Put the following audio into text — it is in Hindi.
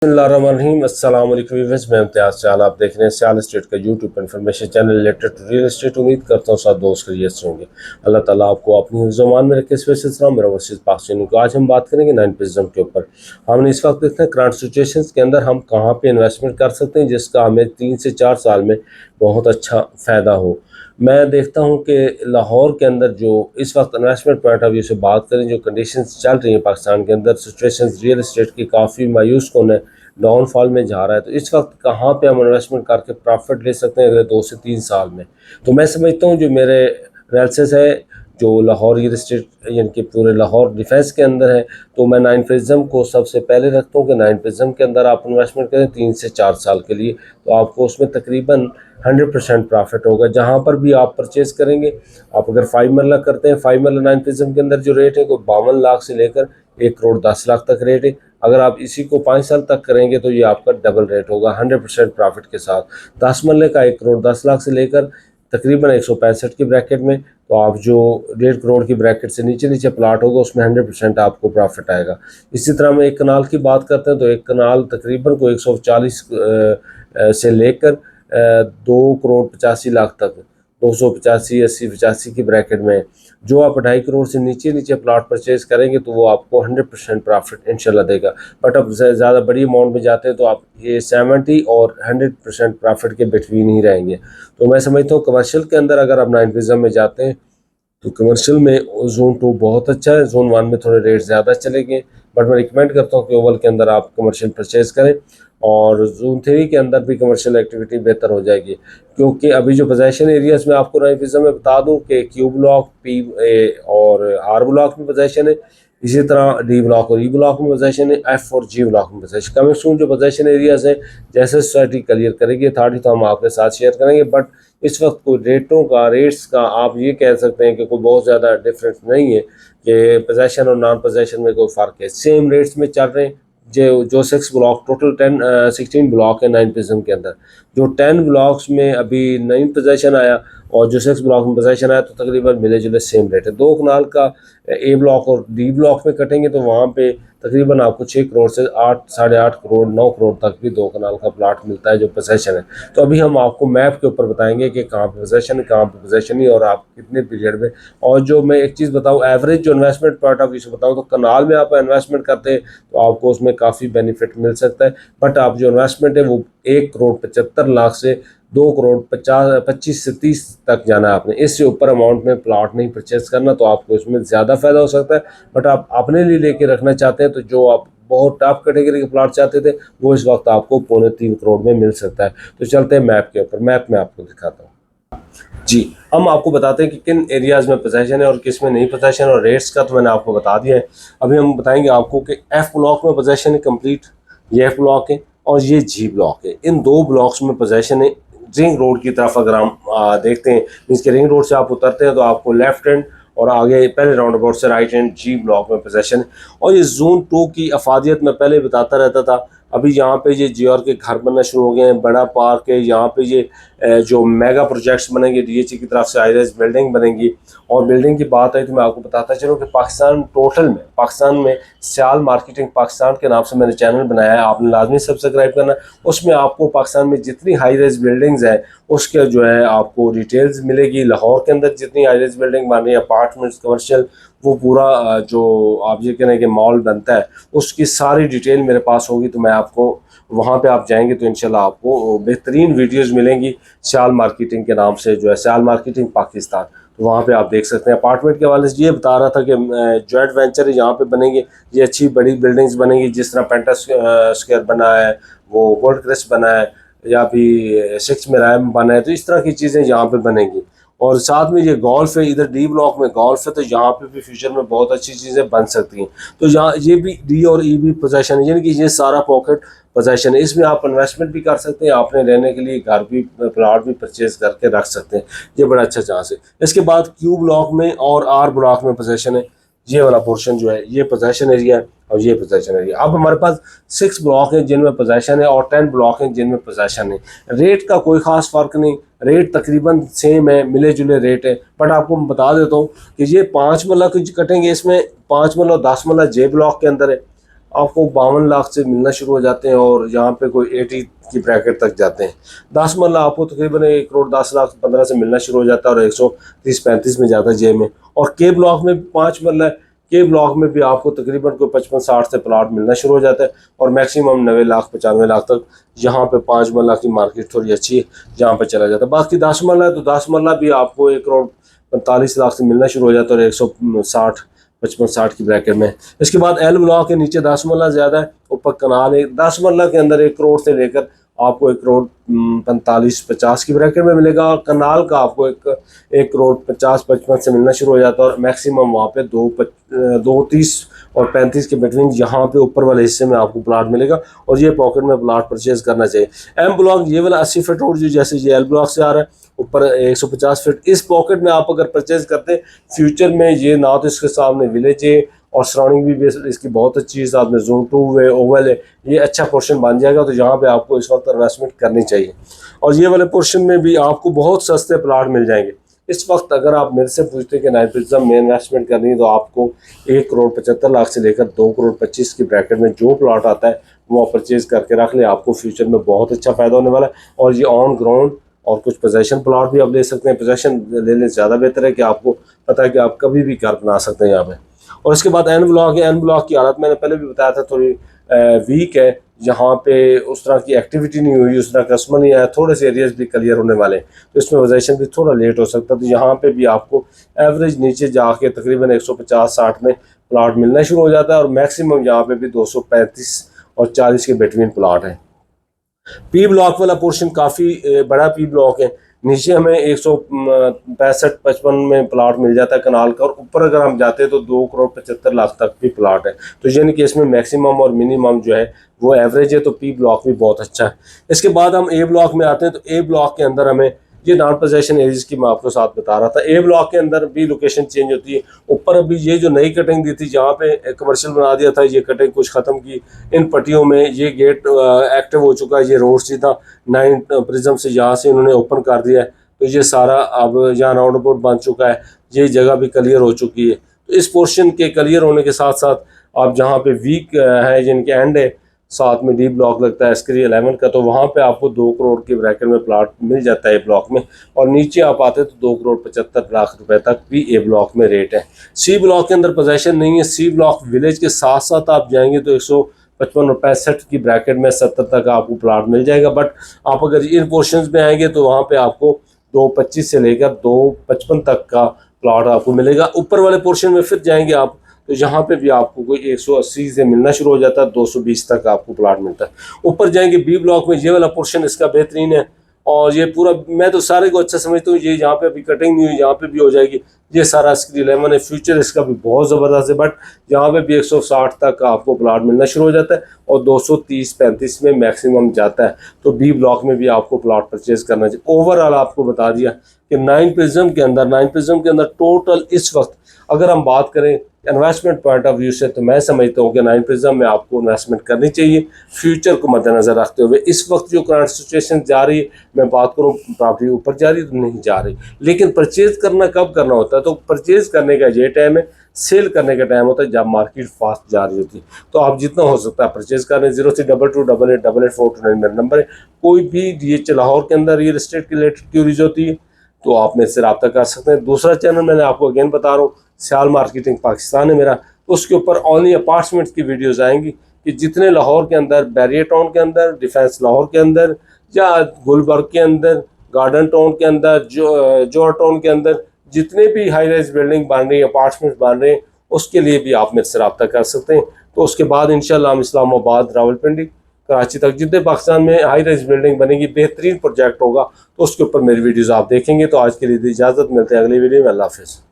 बिस्मिल्लाहिर्रहमानिर्रहीम। अस्सलाम वालेकुम व्यूअर्स, मैं इम्तियाज़ चाल। आप देख रहे हैं सियाल स्टेट का YouTube information channel related to real estate. उम्मीद करता हूँ सब दोस्त खैरियत से होंगे। अल्लाह ताला आपको अपनी ज़ुबान में रखे। स्पेशल मेरा वसीस पाकिस्तानी को आज हम बात करेंगे 9 के ऊपर। हमने इस वक्त देखते हैं करंट सिचुएशन के अंदर हम कहाँ पे इन्वेस्टमेंट कर सकते हैं जिसका हमें 3 से 4 साल में बहुत अच्छा फ़ायदा हो। मैं देखता हूँ कि लाहौर के अंदर जो इस वक्त इन्वेस्टमेंट पॉइंट ऑफ व्यू से बात करें, जो कंडीशंस चल रही हैं पाकिस्तान के अंदर, सिचुएशंस रियल एस्टेट की काफ़ी मायूस कौन है, डाउनफॉल में जा रहा है। तो इस वक्त कहाँ पे हम इन्वेस्टमेंट करके प्रॉफिट ले सकते हैं अगले 2 से 3 साल में। तो मैं समझता हूँ जो मेरे एनालिसिस है, जो लाहौर रियल एस्टेट यानी कि पूरे लाहौर डिफेंस के अंदर है, तो मैं नाइन प्रिज्म को सबसे पहले रखता हूँ कि नाइन प्रिज्म के अंदर आप इन्वेस्टमेंट करें 3 से 4 साल के लिए, तो आपको उसमें तकरीबन 100% प्रॉफिट होगा। जहाँ पर भी आप परचेज़ करेंगे, आप अगर 5 मरला करते हैं, 5 मरला नाइन प्रिज्म के अंदर जो रेट है वो 52 लाख से लेकर 1 करोड़ 10 लाख तक रेट है। अगर आप इसी को 5 साल तक करेंगे तो ये आपका डबल रेट होगा 100% प्रॉफिट के साथ। 10 मरले का 1 करोड़ 10 लाख से लेकर तकरीबन 165 की ब्रैकेट में, तो आप जो 1.5 करोड़ की ब्रैकेट से नीचे नीचे प्लाट होगा उसमें 100% आपको प्रॉफिट आएगा। इसी तरह हम एक कनाल की बात करते हैं तो एक कनाल तकरीबन को 140 से लेकर 2 करोड़ 85 लाख तक, 285 80 85 की ब्रैकेट में जो आप 2.5 करोड़ से नीचे नीचे प्लाट परचेज करेंगे तो वो आपको 100% प्रॉफिट इंशाल्लाह देगा। बट अब ज़्यादा बड़ी अमाउंट में जाते हैं तो आप ये 70 और 100% प्रॉफिट के बिटवीन ही रहेंगे। तो मैं समझता हूँ कमर्शियल के अंदर अगर आप नाइन प्रिज्म में जाते हैं तो कमर्शियल में जोन 2 बहुत अच्छा है। जोन 1 में थोड़े रेट ज़्यादा चलेंगे, बट मैं रिकमेंड करता हूँ कि ओवल के अंदर आप कमर्शियल परचेज़ करें। और जोन 3 के अंदर भी कमर्शियल एक्टिविटी बेहतर हो जाएगी, क्योंकि अभी जो पोजेशन एरियाज़ में आपको नाइन प्रिज्म में बता दूँ कि क्यू ब्लॉक, पी और आर ब्लॉक में पोजेशन है, इसी तरह डी ब्लॉक और ई ब्लॉक में पोजेशन है, एफ और जी ब्लॉक में पोजेशन। कमिंग सून जो पोजेशन एरियाज़ हैं जैसे सोसाइटी क्लियर करेगी अथॉरिटी तो हम आपके साथ शेयर करेंगे। बट इस वक्त कोई रेट्स का आप ये कह सकते हैं कि कोई बहुत ज़्यादा डिफरेंस नहीं है कि पोजेशन और नॉन पोजेशन में कोई फ़र्क है, सेम रेट्स में चल रहे हैं। जो 6 ब्लॉक टोटल 16 ब्लॉक है नाइन प्रिज्म के अंदर, जो 10 ब्लॉक्स में अभी नई पोजेशन आया और जो 6 ब्लॉक में पोजेशन आया तो तकरीबन मिले जुले सेम रेट है। 2 कनाल का ए ब्लॉक और डी ब्लॉक में कटेंगे तो वहाँ पे तकरीबन आपको 6 करोड़ से 8 साढ़े 8 करोड़ 9 करोड़ तक भी 2 कनाल का प्लाट मिलता है जो पोजेशन है। तो अभी हम आपको मैप के ऊपर बताएंगे कि कहाँ पे पोजेशन है, कहाँ पे पोजेशन नहीं, और आप कितने पीरियड में। और जो मैं एक चीज़ बताऊँ, एवरेज जो इन्वेस्टमेंट पॉइंट ऑफ व्यू से बताऊँ तो कनाल में आप इन्वेस्टमेंट करते हैं तो आपको उसमें काफ़ी बेनिफिट मिल सकता है। बट आप जो इन्वेस्टमेंट है वो 1 करोड़ 75 लाख से 2 करोड़ 25 से 30 तक जाना है आपने। इससे ऊपर अमाउंट में प्लाट नहीं परचेज करना, तो आपको इसमें ज़्यादा फ़ायदा हो सकता है। बट आप अपने लिए लेके रखना चाहते हैं तो जो आप बहुत टॉप कैटेगरी के प्लाट चाहते थे वो इस वक्त आपको 2.25 करोड़ में मिल सकता है। तो चलते हैं मैप के ऊपर। मैप में आपको दिखाता हूँ जी। हम आपको बताते हैं कि किन एरियाज़ में पोजेशन है और किस में नहीं पोजेशन, और रेट्स का तो मैंने आपको बता दिया है। अभी हम बताएंगे आपको कि एफ ब्लॉक में पोजेशन है कंप्लीट, ये एफ ब्लॉक है और ये जी ब्लॉक है। इन 2 ब्लॉक्स में पोजेशन है। रिंग रोड की तरफ अगर हम देखते हैं, मीन्स के रिंग रोड से आप उतरते हैं तो आपको लेफ्ट हैंड और आगे पहले राउंड अबाउट से राइट हैंड जी ब्लॉक में पोजेशन है। और ये जोन 2 की अफादियत मैं पहले बताता रहता था। अभी यहाँ पे ये जियोर के घर बनना शुरू हो गए हैं, बड़ा पार्क है यहाँ पे, ये जो मेगा प्रोजेक्ट्स बनेंगे डीएचई की तरफ से, हाईराइज बिल्डिंग बनेंगी। और बिल्डिंग की बात है तो मैं आपको बताता चलूँ कि पाकिस्तान में सियाल मार्केटिंग पाकिस्तान के नाम से मैंने चैनल बनाया है, आपने लाजमी सब्सक्राइब करना। उसमें आपको पाकिस्तान में जितनी हाई राइज बिल्डिंग्स हैं उसके जो है आपको डिटेल्स मिलेगी। लाहौर के अंदर जितनी हाई राइज बिल्डिंग बन रही है, अपार्टमेंट्स, कमर्शियल, वो पूरा जो आप ये कह रहे हैं कि मॉल बनता है उसकी सारी डिटेल मेरे पास होगी। तो मैं आपको वहाँ पे आप जाएंगे तो इंशाल्लाह आपको बेहतरीन वीडियोस मिलेंगी सियाल मार्केटिंग के नाम से, जो है सियाल मार्केटिंग पाकिस्तान। तो वहाँ पे आप देख सकते हैं। अपार्टमेंट के हवाले से ये बता रहा था कि जॉइंट वेंचर है यहाँ पे बनेंगे, ये अच्छी बड़ी बिल्डिंग्स बनेंगी, जिस तरह पेंटा स्क्वायर बना है, वो गोल्ड क्रेस्ट बना है, या फिर 6 मिराम बना है, तो इस तरह की चीज़ें यहाँ पे बनेंगी। और साथ में ये गोल्फ है, इधर डी ब्लॉक में गोल्फ है, तो यहाँ पे भी फ्यूचर में बहुत अच्छी चीज़ें बन सकती हैं। तो यहाँ ये भी डी और ई भी पोजेशन है, यानी कि ये सारा पॉकेट पोजेशन है। इसमें आप इन्वेस्टमेंट भी कर सकते हैं, आपने रहने के लिए घर भी, प्लाट भी परचेज करके रख सकते हैं। ये बड़ा अच्छा चांस है। इसके बाद क्यू ब्लॉक में और आर ब्लॉक में पोजेशन है। ये वाला पोर्शन जो है ये पोजेशन एरिया है और ये पोजेशन एरिया। अब हमारे पास 6 ब्लॉक हैं जिनमें पोजेशन है और 10 ब्लॉक हैं जिनमें पोजेशन है। रेट का कोई ख़ास फ़र्क नहीं, रेट तकरीबन सेम है, मिले जुले रेट है। बट आपको मैं बता देता हूँ कि ये 5 मरला कुछ कटेंगे, इसमें 5 मरला और 10 मरला जे ब्लॉक के अंदर है, आपको 52 लाख से मिलना शुरू हो जाते हैं और यहाँ पे कोई 80 की ब्रैकेट तक जाते हैं। 10 मरला आपको तकरीबन 1 करोड़ 10 लाख 15 से मिलना शुरू हो जाता है और 130-35 में जाता है जे में। और के ब्लॉक में 5 मरला है, के ब्लॉक में भी आपको तकरीबन कोई 55-60 से प्लाट मिलना शुरू हो जाता है और मैक्सिमम 90 लाख 95 लाख तक यहाँ पे 5 मरला की मार्केट थोड़ी अच्छी है जहाँ पे चला जाता है। बाकी 10 मरला है तो 10 मरला भी आपको 1 करोड़ 45 लाख से मिलना शुरू हो जाता है और 160 55-60 की ब्रैकेट में। इसके बाद एल ब्लॉक के नीचे 10 मरला ज़्यादा है, ऊपर कनाल है। 10 मरला के अंदर 1 करोड़ से लेकर आपको 1 करोड़ 45-50 की ब्रैकेट में मिलेगा और कनाल का आपको 1 करोड़ 50-55 से मिलना शुरू हो जाता है और मैक्सिमम वहाँ पे 2.30 और 35 के बिटवीन यहाँ पे ऊपर वाले हिस्से में आपको प्लाट मिलेगा और ये पॉकेट में प्लाट परचेज करना चाहिए। एम ब्लॉक ये वाला 80 फीट रोड जो जैसे ये एल ब्लॉक से आ रहा है ऊपर 150 फीट, इस पॉकेट में आप अगर परचेज करते हैं फ्यूचर में ये ना तो इसके सामने विलेज है और सराउंडिंग भी इसकी बहुत अच्छी है, साथ में जोन 2 है, ओवल है, ये अच्छा पोर्शन बन जाएगा। तो यहाँ पे आपको इस वक्त इन्वेस्टमेंट करनी चाहिए और ये वाले पोर्शन में भी आपको बहुत सस्ते प्लाट मिल जाएंगे। इस वक्त अगर आप मेरे से पूछते हैं कि नाइन प्रिज्म में इन्वेस्टमेंट करनी है तो आपको 1 करोड़ 75 लाख से लेकर 2 करोड़ 25 की ब्रैकेट में जो प्लाट आता है वो आप परचेज करके रख लें, आपको फ्यूचर में बहुत अच्छा फ़ायदा होने वाला है। और ये ऑन ग्राउंड और कुछ पोजेशन प्लाट भी आप ले सकते हैं, पोजेशन लेने से ज़्यादा बेहतर है कि आपको पता है कि आप कभी भी घर बना सकते हैं यहाँ पे। और इसके बाद एन ब्लॉक है, एन ब्लॉक की हालत मैंने पहले भी बताया था थोड़ी वीक है, यहाँ पे उस तरह की एक्टिविटी नहीं हुई, उस तरह कस्टमर नहीं आया, थोड़े से एरियाज भी क्लियर होने वाले हैं तो इसमें पोजीशन भी थोड़ा लेट हो सकता है। तो यहाँ पे भी आपको एवरेज नीचे जाके तकरीबन 150-60 में प्लाट मिलना शुरू हो जाता है और मैक्सिमम यहाँ पे भी 235 और 40 के बिटवीन प्लाट है। पी ब्लॉक वाला पोर्शन काफ़ी बड़ा पी ब्लॉक है, नीचे हमें 165-55 में प्लाट मिल जाता है कनाल का और ऊपर अगर हम जाते हैं तो 2 करोड़ 75 लाख तक भी प्लाट है। तो यानी कि इसमें मैक्सिमम और मिनिमम जो है वो एवरेज है, तो पी ब्लॉक भी बहुत अच्छा है। इसके बाद हम ए ब्लॉक में आते हैं तो ए ब्लॉक के अंदर हमें ये नॉन पोजेशन एरियाज की मैं आपको साथ बता रहा था। ए ब्लॉक के अंदर भी लोकेशन चेंज होती है। ऊपर अभी ये जो नई कटिंग दी थी जहाँ पे कमर्शियल बना दिया था, ये कटिंग कुछ ख़त्म की, इन पट्टियों में ये गेट एक्टिव हो चुका है, ये रोड सीधा 9 प्रिज्म से यहाँ से इन्होंने ओपन कर दिया है। तो ये सारा अब यहाँ राउंड अबाउट बन चुका है, ये जगह भी क्लियर हो चुकी है। तो इस पोर्शन के क्लियर होने के साथ साथ आप जहाँ पे वीक है जिनके एंड है साथ में डी ब्लॉक लगता है स्क्री 11 का, तो वहाँ पे आपको 2 करोड़ के ब्रैकेट में प्लाट मिल जाता है ए ब्लॉक में। और नीचे आप आते तो 2 करोड़ 75 लाख रुपए तक भी ए ब्लॉक में रेट है। सी ब्लॉक के अंदर पोजेशन नहीं है। सी ब्लॉक विलेज के साथ साथ आप जाएंगे तो 155 और 65 की ब्रैकेट में 70 तक आपको प्लाट मिल जाएगा। बट आप अगर इन पोर्शन में आएंगे तो वहाँ पे आपको 225 से लेकर 255 तक का प्लाट आपको मिलेगा। ऊपर वाले पोर्शन में फिर जाएंगे आप तो यहाँ पे भी आपको कोई 180 से मिलना शुरू हो जाता है, 220 तक आपको प्लाट मिलता है। ऊपर जाएंगे बी ब्लॉक में, ये वाला पोर्शन इसका बेहतरीन है और ये पूरा मैं तो सारे को अच्छा समझता हूँ। ये यहाँ पे अभी कटिंग नहीं हुई, यहाँ पे भी हो जाएगी। ये सारा स्क्री 11 है, फ्यूचर इसका भी बहुत ज़बरदस्त है। बट यहाँ पे भी 160 तक आपको प्लाट मिलना शुरू हो जाता है और 230-35 में मैक्सिमम जाता है। तो बी ब्लॉक में भी आपको प्लाट परचेज करना चाहिए। ओवरऑल आपको बता दिया कि नाइन प्रिज्म के अंदर टोटल इस वक्त अगर हम बात करें इन्वेस्टमेंट पॉइंट ऑफ व्यू से तो मैं समझता हूँ कि नाइन प्रिज्म में आपको इन्वेस्टमेंट करनी चाहिए फ्यूचर को मद्देनजर रखते हुए। इस वक्त जो करंट सिचुएशन जा रही है, मैं बात करूँ प्रॉपर्टी ऊपर जा रही है तो नहीं जा रही, लेकिन परचेज करना कब करना होता है, तो परचेज करने का ये टाइम है, सेल करने का टाइम होता है जब मार्केट फास्ट जा रही होती है। तो आप जितना हो सकता है परचेज करें। 0322888842 मेरा नंबर है। कोई भी ये लाहौर के अंदर रियल एस्टेट की रिलेटेड क्यूरीज होती है तो आप मेरे से रब्ता कर सकते हैं। दूसरा चैनल मैंने आपको अगेन बता रहा हूँ, सियाल मार्केटिंग पाकिस्तान है मेरा, उसके ऊपर ओनली अपार्टमेंट्स की वीडियोज़ आएंगी कि जितने लाहौर के अंदर, बैरियर टाउन के अंदर, डिफेंस लाहौर के अंदर या गुलबर्ग के अंदर, गार्डन टाउन के अंदर, जोहर टाउन के अंदर जितने भी हाई राइज बिल्डिंग बन रही है, अपार्टमेंट्स बन रहे हैं, उसके लिए भी आप मेरे से रब्ता कर सकते हैं। तो उसके बाद इंशाल्लाह हम इस्लामाबाद, रावलपिंडी, कराची तक जितने पाकिस्तान में हाई राइज बिल्डिंग बनेगी, बेहतरीन प्रोजेक्ट होगा, तो उसके ऊपर मेरी वीडियोज़ आप देखेंगे। तो आज के लिए इजाज़त, मिलते हैं अगली वीडियो में। अल्लाह हाफ़िज़।